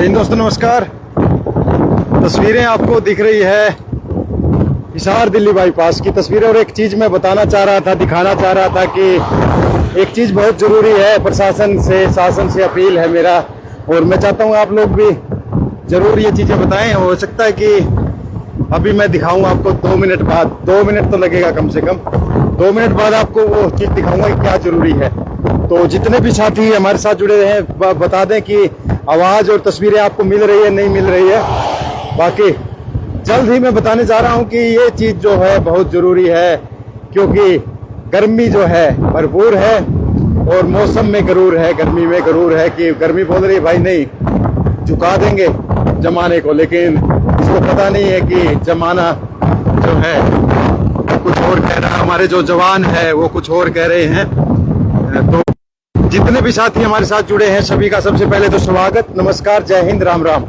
दोस्तों नमस्कार। तस्वीरें आपको दिख रही है हिसार दिल्ली बाईपास की तस्वीरें। और एक चीज मैं बताना चाह रहा था, दिखाना चाह रहा था कि एक चीज बहुत जरूरी है। प्रशासन से, शासन से अपील है मेरा, और मैं चाहता हूँ आप लोग भी जरूर ये चीजें बताएं। हो सकता है कि अभी मैं दिखाऊं आपको 2 मिनट बाद, 2 मिनट तो लगेगा कम से कम, 2 मिनट बाद आपको वो चीज दिखाऊंगा कि क्या जरूरी है। तो जितने भी साथी हमारे साथ जुड़े हैं बता दें कि आवाज और तस्वीरें आपको मिल रही है, नहीं मिल रही है। बाकी जल्द ही मैं बताने जा रहा हूं कि ये चीज जो है बहुत जरूरी है, क्योंकि गर्मी जो है भरपूर है और मौसम में गरूर है, गर्मी में गरूर है कि गर्मी बोल रही है भाई नहीं झुका देंगे जमाने को, लेकिन इसको पता नहीं है कि जमाना जो है कुछ और कह रहा है, हमारे जो जवान है वो कुछ और कह रहे हैं। तो जितने भी साथी हमारे साथ जुड़े हैं सभी का सबसे पहले तो स्वागत, नमस्कार, जय हिंद, राम राम।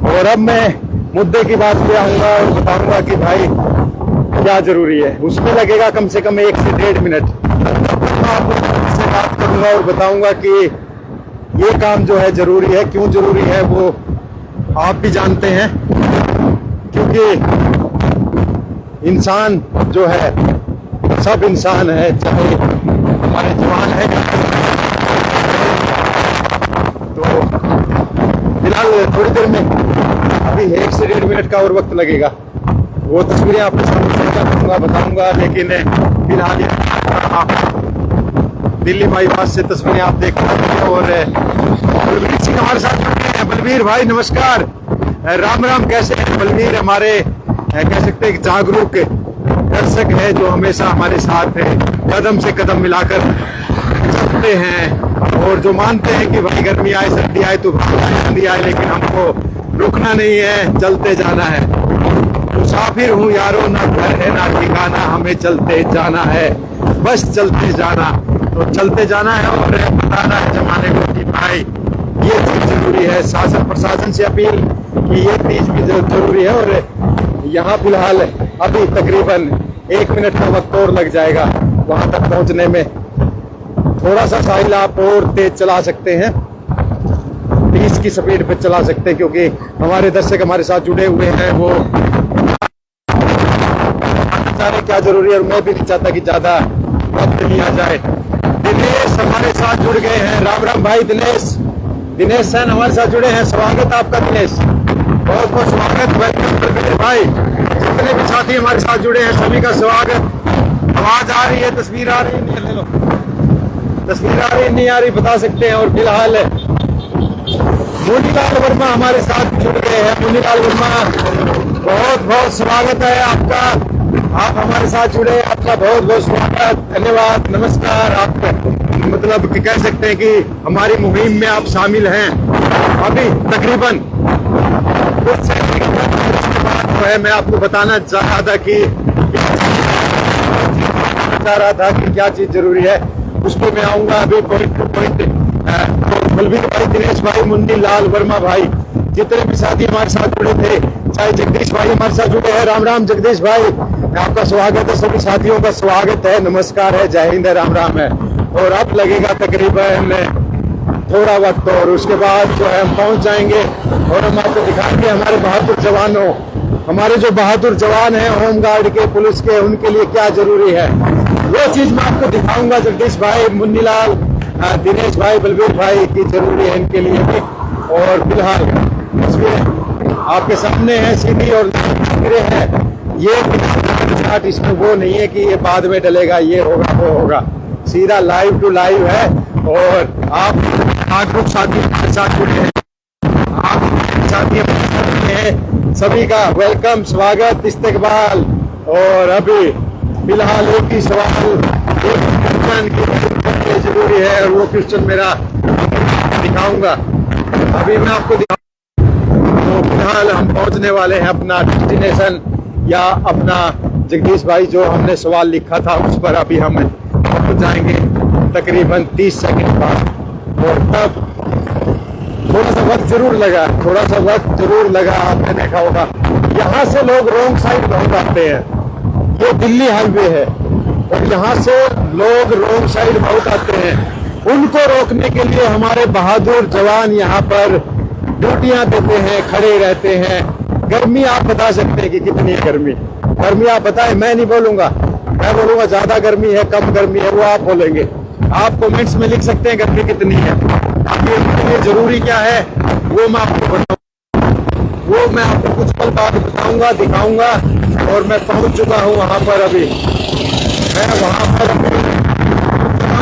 और अब मैं मुद्दे की बात पे आऊंगा और बताऊंगा कि भाई क्या जरूरी है। उसमें लगेगा कम से कम 1 से 1.5 मिनट। मैं आपको से बात करूंगा और बताऊंगा कि ये काम जो है जरूरी है। क्यों जरूरी है वो आप भी जानते हैं, क्योंकि इंसान जो है सब इंसान है, चाहे हमारे जवान है। तो फिलहाल थोड़ी देर में अभी 1 से 1.5 मिनट का और वक्त लगेगा। वो तस्वीरें आपके सामने शेयर करूंगा, बताऊंगा। लेकिन फिलहाल दिल्ली बाईपास से तस्वीरें आप देख सकते हैं। और बलबीर सिंह हमारे साथ जुड़े हैं। बलबीर भाई नमस्कार, राम राम। कैसे हैं बलबीर? हमारे कह सकते हैं जागरूक दर्शक है जो हमेशा हमारे साथ है, कदम से कदम मिलाकर चलते हैं और जो मानते हैं कि भाई गर्मी आए, सर्दी आए, तूफान आए, आंधी आए, लेकिन हमको रुकना नहीं है, चलते जाना है। मुसाफिर हूँ यारो, ना घर है ना ठिकाना, हमें चलते जाना है, बस चलते जाना। तो चलते जाना है और बताना है जमाने को कि भाई ये चीज जरूरी है। शासन प्रशासन से अपील कि ये चीज भी जरूरी है। और यहाँ फिलहाल अभी तकरीबन 1 मिनट का वक्त और लग जाएगा वहां तक पहुंचने में। थोड़ा सा साहिल आप और तेज चला सकते हैं, 30 की स्पीड पे चला सकते हैं, क्योंकि हमारे दर्शक हमारे साथ जुड़े हुए हैं। वो जाने क्या जरूरी है और मैं भी नहीं चाहता कि ज्यादा वक्त लिया जाए। दिनेश हमारे साथ जुड़ गए हैं, राम राम भाई। दिनेश सैन हमारे साथ जुड़े हैं, स्वागत आपका दिनेश, बहुत बहुत स्वागत। वेलकम भाई। जितने भी साथी हमारे साथ जुड़े हैं सभी का स्वागत। आवाज आ रही है, तस्वीर आ रही है, ले लो, तस्वीर आ रही नहीं आ रही बता सकते हैं। और फिलहाल मुन्नीलाल वर्मा हमारे साथ जुड़ गए हैं। मुन्नीलाल वर्मा बहुत बहुत स्वागत है आपका, आप हमारे साथ जुड़े, आपका बहुत बहुत स्वागत, धन्यवाद, नमस्कार। आपका मतलब कि कह सकते हैं कि हमारी मुहिम में आप शामिल हैं। अभी तकरीबन कुछ सेकंड के बाद जो है मैं आपको बताना चाह रहा था कि क्या चीज जरूरी है, उस पर मैं आऊंगा अभी पॉइंट टू पॉइंट। बलबीर भाई, दिनेश भाई, मुन्नी लाल वर्मा भाई, जितने भी साथी हमारे साथ जुड़े थे, चाहे जगदीश भाई हमारे साथ जुड़े हैं, राम राम जगदीश भाई, आपका स्वागत है। सभी साथियों का स्वागत है, नमस्कार है, जय हिंद है, राम राम है। और अब लगेगा तकरीबन थोड़ा वक्त और उसके बाद जो है हम पहुंच जाएंगे और हम आपको दिखाएंगे हमारे बहादुर जवानों, हमारे जो बहादुर जवान हैं होमगार्ड के, पुलिस के, उनके लिए क्या जरूरी है वो चीज मैं आपको दिखाऊंगा। जगदीश भाई, मुन्नीलाल, दिनेश भाई, बलबीर भाई की जरूरी है इनके लिए भी। और फिलहाल तस्वीरें आपके सामने है, सीधी और तस्वीरें हैं। ये इसमें वो नहीं है कि ये बाद में डलेगा, ये होगा वो होगा, सीधा लाइव टू लाइव है। और आप जागरूक साथी हमारे साथ जुड़े हैं, आप साथी हमारे साथ जुड़े हैं, सभी का वेलकम, स्वागत, इस्तकबाल। और अभी फिलहाल एक ही सवाल, एक ये जरूरी है और वो क्वेश्चन मेरा दिखाऊंगा। अभी मैं आपको दिखाऊंगा। तो फिलहाल हम पहुंचने वाले हैं अपना डेस्टिनेशन या अपना जगदीश भाई जो हमने सवाल लिखा था उस पर अभी हम पहुंच जाएंगे तकरीबन 30 सेकंड बाद। और तब थोड़ा सा वक्त जरूर लगा, आपने देखा होगा यहाँ से लोग रोंग साइड बहुत आते हैं। ये दिल्ली हाईवे है और यहाँ से लोग रोंग साइड बहुत आते हैं। उनको रोकने के लिए हमारे बहादुर जवान यहाँ पर ड्यूटियां देते हैं, खड़े रहते हैं। गर्मी आप बता सकते हैं कि कितनी है गर्मी आप बताएं, मैं नहीं बोलूंगा। मैं बोलूंगा ज्यादा गर्मी है, कम गर्मी है, वो आप बोलेंगे। आप कमेंट्स में लिख सकते हैं गर्मी कितनी है। ये उनके लिए जरूरी क्या है वो मैं आपको बताऊंगा, वो मैं आपको कुछ पल बाद बताऊंगा, दिखाऊंगा। और मैं पहुंच चुका हूं वहां पर अभी। मैं वहां पर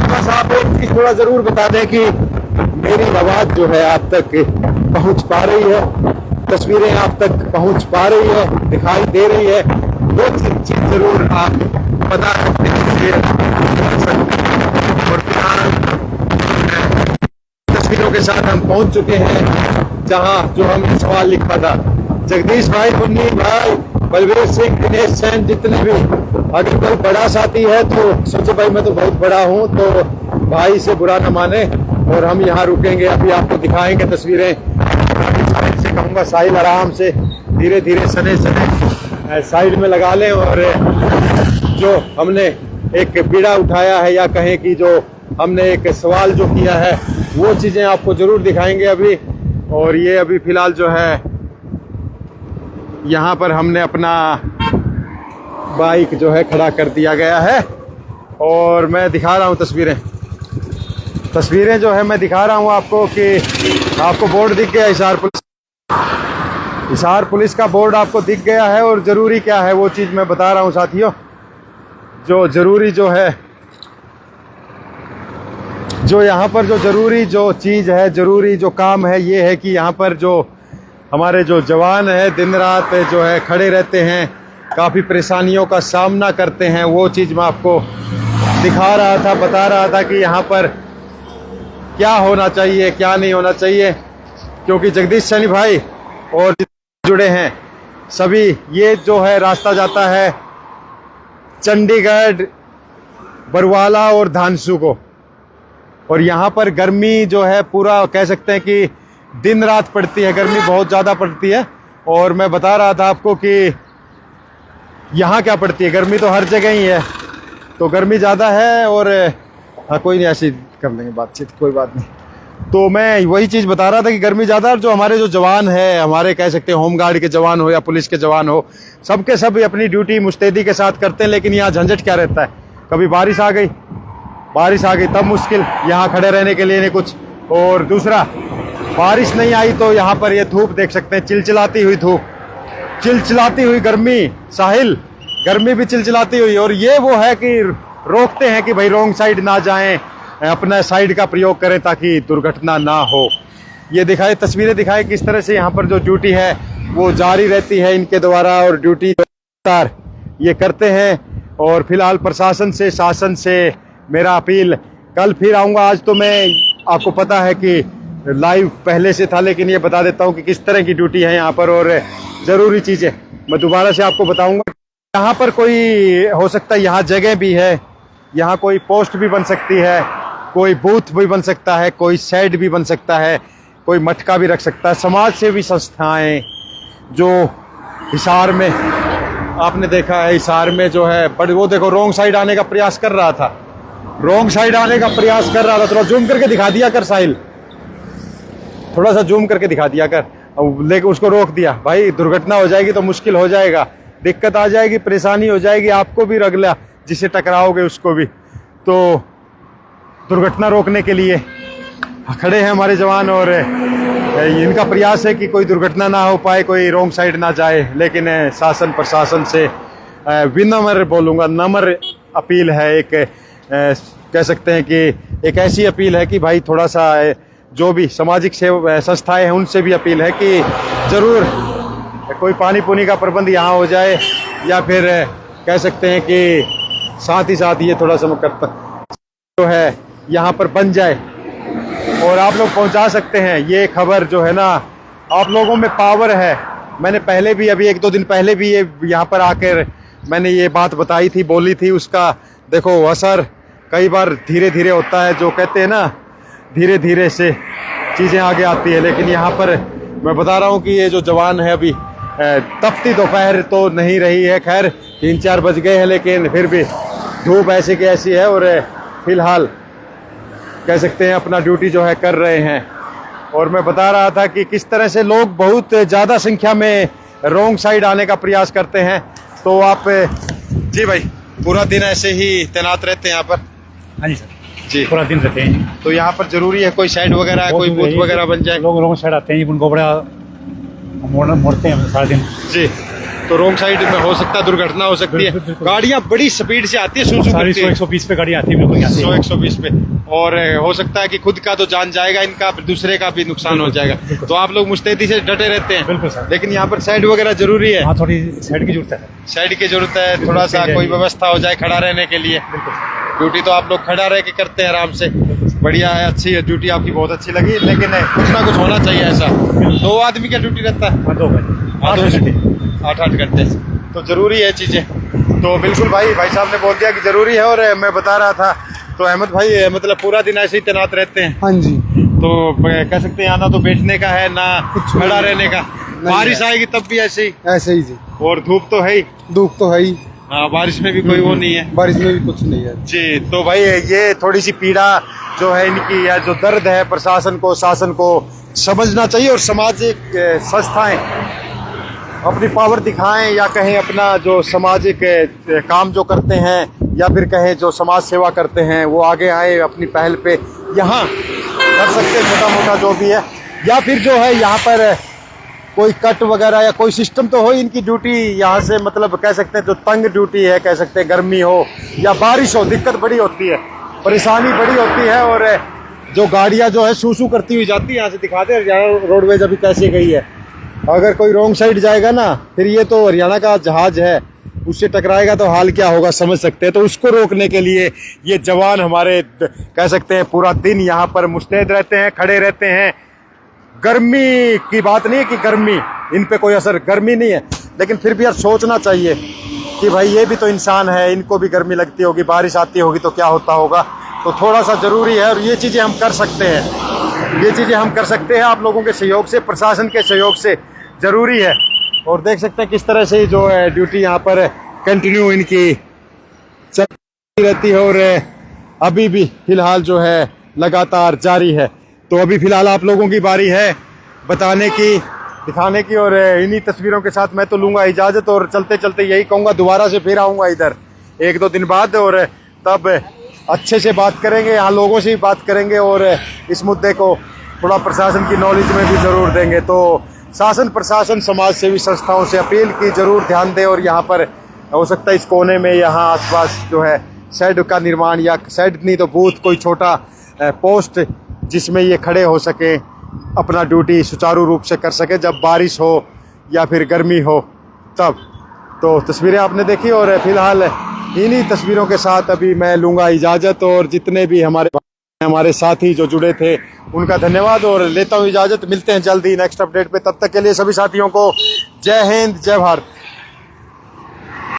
बस आप एक चीज थोड़ा जरूर बता दें कि मेरी आवाज जो है आप तक पहुंच पा रही है, तस्वीरें आप तक पहुंच पा रही है, दिखाई दे रही है। वो चीज जरूर आप बता सकते हैं और फिलहाल तस्वीरों के साथ हम पहुंच चुके हैं जहां जो हमने सवाल लिखा था। जगदीश भाई, मुन्नी भाई, बलवीर सिंह, दिनेश सेन, जितने भी, अगर कोई बड़ा साथी है तो सोचो भाई मैं तो बहुत बड़ा हूं, तो भाई से बुरा न माने। और हम यहाँ रुकेंगे, अभी आपको दिखाएंगे तस्वीरें। साहिल से कहूँगा साहिल आराम से धीरे धीरे सने साइड में लगा लें। और जो हमने एक बीड़ा उठाया है या कहें कि जो हमने एक सवाल जो किया है वो चीज़ें आपको ज़रूर दिखाएंगे अभी। और ये अभी फ़िलहाल जो है यहाँ पर हमने अपना बाइक जो है खड़ा कर दिया गया है और मैं दिखा रहा हूँ तस्वीरें जो है मैं दिखा रहा हूँ आपको कि आपको बोर्ड दिख गया, हिसार पुलिस का बोर्ड आपको दिख गया है। और ज़रूरी क्या है वो चीज़ मैं बता रहा हूँ साथियों। जो ज़रूरी जो है, जो यहाँ पर जो ज़रूरी जो चीज़ है, ज़रूरी जो काम है, ये है कि यहाँ पर जो हमारे जो जवान है दिन रात जो है खड़े रहते हैं, काफ़ी परेशानियों का सामना करते हैं। वो चीज़ मैं आपको दिखा रहा था, बता रहा था कि यहाँ पर क्या होना चाहिए, क्या नहीं होना चाहिए। क्योंकि जगदीश सैनी भाई और जुड़े हैं सभी, ये जो है रास्ता जाता है चंडीगढ़, बरवाला और धानसू को। और यहाँ पर गर्मी जो है पूरा कह सकते हैं कि दिन रात पड़ती है, गर्मी बहुत ज़्यादा पड़ती है। और मैं बता रहा था आपको कि यहाँ क्या पड़ती है, गर्मी तो हर जगह ही है, तो गर्मी ज़्यादा है। और हाँ कोई नहीं, ऐसी कर लेंगे बातचीत, कोई बात नहीं। तो मैं वही चीज़ बता रहा था कि गर्मी ज़्यादा है। और जो हमारे जो जवान है, हमारे कह सकते हैं होमगार्ड के जवान हो या पुलिस के जवान हो, सबके सब अपनी ड्यूटी मुस्तैदी के साथ करते हैं। लेकिन यहाँ झंझट क्या रहता है, कभी बारिश आ गई तब मुश्किल यहाँ खड़े रहने के लिए नहीं कुछ। और दूसरा, बारिश नहीं आई तो यहाँ पर ये धूप देख सकते हैं, चिलचिलाती हुई धूप, चिलचिलाती हुई गर्मी, साहिल गर्मी भी चिलचिलाती हुई। और ये वो है कि रोकते हैं कि भाई रोंग साइड ना जाएं, अपना साइड का प्रयोग करें ताकि दुर्घटना ना हो। ये दिखाए, तस्वीरें दिखाए किस तरह से यहाँ पर जो ड्यूटी है वो जारी रहती है इनके द्वारा, और ड्यूटी ये करते हैं। और फिलहाल प्रशासन से, शासन से मेरा अपील, कल फिर आऊँगा। आज तो मैं आपको पता है कि लाइव पहले से था, लेकिन ये बता देता हूँ कि किस तरह की ड्यूटी है यहाँ पर। और ज़रूरी चीज़ें मैं दोबारा से आपको बताऊँगा। यहाँ पर कोई हो सकता है, यहाँ जगह भी है, यहाँ कोई पोस्ट भी बन सकती है, कोई बूथ भी बन सकता है, कोई शेड भी बन सकता है, कोई मटका भी रख सकता है। समाज सेवी संस्थाएं जो हिसार में आपने देखा है, हिसार में जो है बट वो देखो रोंग साइड आने का प्रयास कर रहा था, थोड़ा जूम करके दिखा दिया कर साहिल, थोड़ा सा जूम करके दिखा दिया कर। लेकिन उसको रोक दिया, भाई दुर्घटना हो जाएगी तो मुश्किल हो जाएगा, दिक्कत आ जाएगी, परेशानी हो जाएगी, आपको भी रगला जिसे टकराओगे उसको भी। तो दुर्घटना रोकने के लिए खड़े हैं हमारे जवान। और इनका प्रयास है कि कोई दुर्घटना ना हो पाए, कोई रोंग साइड ना जाए। लेकिन शासन प्रशासन से विनम्र बोलूँगा, नम्र अपील है, एक कह सकते हैं कि एक ऐसी अपील है कि भाई थोड़ा सा जो भी सामाजिक सेवा संस्थाएं हैं उनसे भी अपील है कि ज़रूर कोई पानी पुनी का प्रबंध यहाँ हो जाए, या फिर कह सकते हैं कि साथ ही साथ ये थोड़ा सा करता जो है यहाँ पर बन जाए और आप लोग पहुँचा सकते हैं। ये खबर जो है ना, आप लोगों में पावर है। मैंने पहले भी अभी 1-2 दिन पहले भी ये यहाँ पर आकर मैंने ये बात बताई थी, बोली थी। उसका देखो असर कई बार धीरे धीरे होता है, जो कहते हैं ना धीरे धीरे से चीज़ें आगे आती है। लेकिन यहाँ पर मैं बता रहा हूँ कि ये जो जवान है अभी तपती दोपहर तो नहीं रही है, खैर 3-4 बज गए हैं, लेकिन फिर भी धूप ऐसी की ऐसी है और फिलहाल कह सकते हैं अपना ड्यूटी जो है कर रहे हैं। और मैं बता रहा था कि किस तरह से लोग बहुत ज़्यादा संख्या में रॉन्ग साइड आने का प्रयास करते हैं। तो आप जी भाई पूरा दिन ऐसे ही तैनात रहते हैं यहाँ पर? हाँ जी सर जी पूरा दिन रहते हैं। तो यहाँ पर जरूरी है कोई साइड वगैरह, कोई बूथ वगैरह बन जाए? लोग रॉन्ग साइड आते हैं, उनको बड़ा मोड़ते हैं सारा दिन। जी, तो रॉन्ग साइड में हो सकता है दुर्घटना हो सकती है। गाड़ियाँ बड़ी स्पीड से आती है, 100-120 पे गाड़ी आती है, बिल्कुल 100-120 पे, और हो सकता है कि खुद का तो जान जाएगा, इनका दूसरे का भी नुकसान हो जाएगा। तो आप लोग मुस्तैदी से डटे रहते हैं? बिल्कुल सर। लेकिन यहाँ पर साइड वगैरह जरूरी है? हाँ, थोड़ी साइड की जरूरत है। साइड की जरूरत है, थोड़ा सा कोई व्यवस्था हो जाए खड़ा रहने के लिए। ड्यूटी तो आप लोग खड़ा रह के करते हैं आराम से, बढ़िया है, अच्छी है ड्यूटी आपकी, बहुत अच्छी लगी। लेकिन कुछ ना कुछ होना चाहिए ऐसा। 2 आदमी का ड्यूटी रहता है? 8-8 घंटे, तो जरूरी है चीजें। तो बिल्कुल भाई साहब ने बोल दिया कि जरूरी है। और मैं बता रहा था, तो अहमद भाई मतलब पूरा दिन ऐसे ही तैनात रहते हैं? हाँ जी। तो कह सकते हैं आना तो बैठने का है ना खड़ा रहने का? बारिश आएगी तब भी ऐसे ही जी। और धूप तो है ही? धूप तो है ही। हाँ, बारिश में भी कोई वो नहीं है? बारिश में भी कुछ नहीं है जी। तो भाई ये थोड़ी सी पीड़ा जो है इनकी, या जो दर्द है, प्रशासन को, शासन को समझना चाहिए। और सामाजिक संस्थाएं अपनी पावर दिखाएं, या कहें अपना जो सामाजिक काम जो करते हैं, या फिर कहें जो समाज सेवा करते हैं, वो आगे आए अपनी पहल पे यहाँ कर सकते हैं छोटा मोटा जो भी है। या फिर जो है यहाँ पर कोई कट वगैरह या कोई सिस्टम तो हो इनकी ड्यूटी यहाँ से, मतलब कह सकते हैं जो तंग ड्यूटी है, कह सकते हैं गर्मी हो या बारिश हो, दिक्कत बड़ी होती है, परेशानी बड़ी होती है। और जो गाड़ियाँ जो है सूसू करती हुई जाती है, यहाँ से दिखाते हैं रोडवेज अभी कैसे गई है। अगर कोई रॉन्ग साइड जाएगा ना, फिर ये तो हरियाणा का जहाज है, उससे टकराएगा तो हाल क्या होगा समझ सकते हैं। तो उसको रोकने के लिए ये जवान हमारे कह सकते हैं पूरा दिन यहाँ पर मुस्तैद रहते हैं, खड़े रहते हैं। गर्मी की बात नहीं है कि गर्मी इन पे कोई असर, गर्मी नहीं है, लेकिन फिर भी यार सोचना चाहिए कि भाई ये भी तो इंसान है, इनको भी गर्मी लगती होगी, बारिश आती होगी तो क्या होता होगा। तो थोड़ा सा ज़रूरी है, और ये चीज़ें हम कर सकते हैं, ये चीज़ें हम कर सकते हैं आप लोगों के सहयोग से, प्रशासन के सहयोग से, ज़रूरी है। और देख सकते हैं किस तरह से जो है ड्यूटी यहाँ पर कंटिन्यू इनकी चलती रहती है, और अभी भी फिलहाल जो है लगातार जारी है। तो अभी फिलहाल आप लोगों की बारी है बताने की, दिखाने की, और इन्हीं तस्वीरों के साथ मैं तो लूँगा इजाज़त। और चलते चलते यही कहूँगा, दोबारा से फिर आऊँगा इधर 1-2 दिन बाद, और तब अच्छे से बात करेंगे, यहाँ लोगों से भी बात करेंगे, और इस मुद्दे को थोड़ा प्रशासन की नॉलेज में भी ज़रूर देंगे। तो शासन, प्रशासन, समाज सेवी संस्थाओं से अपील की ज़रूर ध्यान दें। और यहाँ पर हो सकता है इस कोने में यहाँ आसपास जो है शेड का निर्माण, या शेड नहीं तो बूथ, कोई छोटा पोस्ट जिसमें ये खड़े हो सके, अपना ड्यूटी सुचारू रूप से कर सके, जब बारिश हो या फिर गर्मी हो तब। तो तस्वीरें आपने देखी, और फिलहाल इन्हीं तस्वीरों के साथ अभी मैं लूँगा इजाज़त। और जितने भी हमारे साथी जो जुड़े थे उनका धन्यवाद, और लेता हूँ इजाज़त। मिलते हैं जल्दी नेक्स्ट अपडेट पे, तब तक के लिए सभी साथियों को जय हिंद, जय भारत।